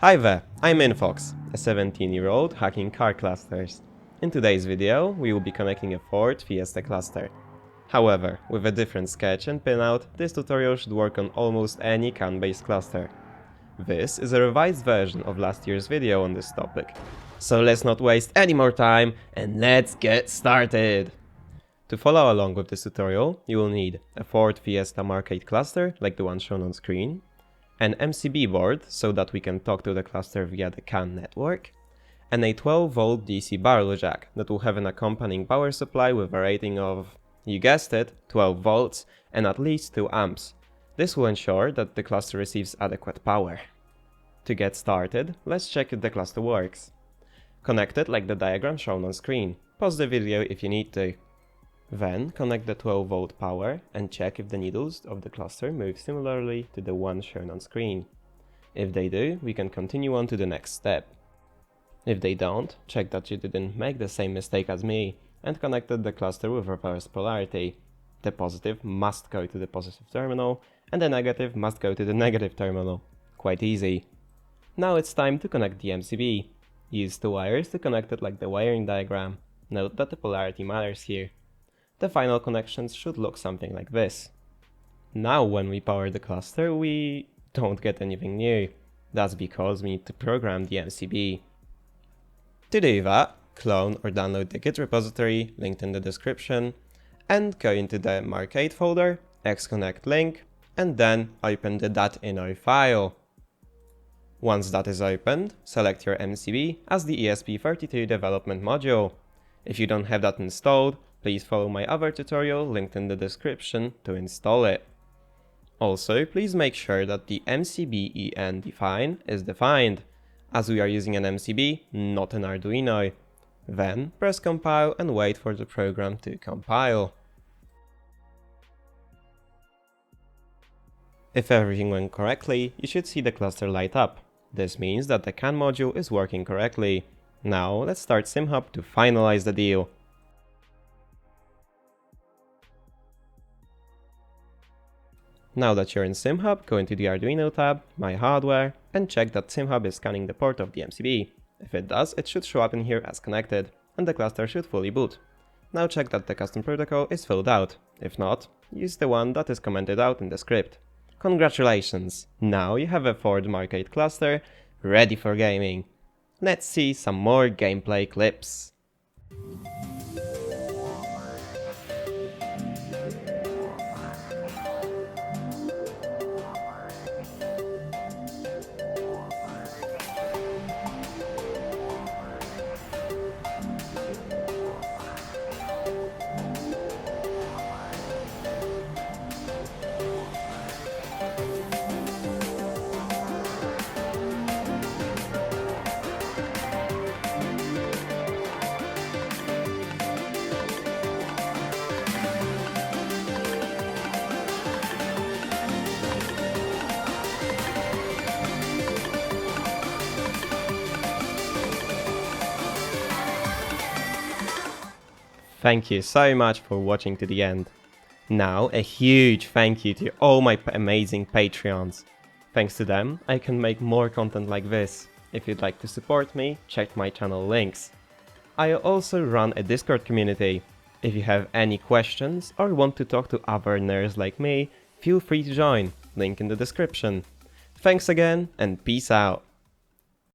Hi there, I'm Infox, a 17-year-old hacking car clusters. In today's video, we will be connecting a Ford Fiesta cluster. However, with a different sketch and pinout, this tutorial should work on almost any CAN-based cluster. This is a revised version of last year's video on this topic. So let's not waste any more time and let's get started! To follow along with this tutorial, you will need a Ford Fiesta Mark 8 cluster like the one shown on screen, an MCB board so that we can talk to the cluster via the CAN network, and a 12V DC barrel jack that will have an accompanying power supply with a rating of, you guessed it, 12V and at least 2 amps. This will ensure that the cluster receives adequate power. To get started, let's check if the cluster works. Connect it like the diagram shown on screen. Pause the video if you need to. Then connect the 12V power and check if the needles of the cluster move similarly to the one shown on screen. If they do, we can continue on to the next step. If they don't, check that you didn't make the same mistake as me and connected the cluster with reverse polarity. The positive must go to the positive terminal and the negative must go to the negative terminal. Quite easy. Now it's time to connect the MCB. Use 2 wires to connect it like the wiring diagram. Note that the polarity matters here. The final connections should look something like this. Now when we power the cluster, we don't get anything new. That's because we need to program the MCB. To do that, clone or download the Git repository linked in the description and go into the Mark 8 folder, xconnect link, and then open the .ini file. Once that is opened, select your MCB as the ESP32 development module. If you don't have that installed, please follow my other tutorial linked in the description to install it. Also, please make sure that the MCB define is defined, as we are using an MCB, not an Arduino. Then press compile and wait for the program to compile. If everything went correctly, you should see the cluster light up. This means that the CAN module is working correctly. Now let's start SimHub to finalize the deal. Now that you're in SimHub, go into the Arduino tab, My Hardware, and check that SimHub is scanning the port of the MCB. If it does, it should show up in here as connected, and the cluster should fully boot. Now check that the custom protocol is filled out. If not, use the one that is commented out in the script. Congratulations! Now you have a Ford Mark 8 cluster ready for gaming. Let's see some more gameplay clips. Thank you so much for watching to the end. Now a huge thank you to all my amazing Patreons. Thanks to them, I can make more content like this. If you'd like to support me, check my channel links. I also run a Discord community. If you have any questions or want to talk to other nerds like me, feel free to join, link in the description. Thanks again and peace out.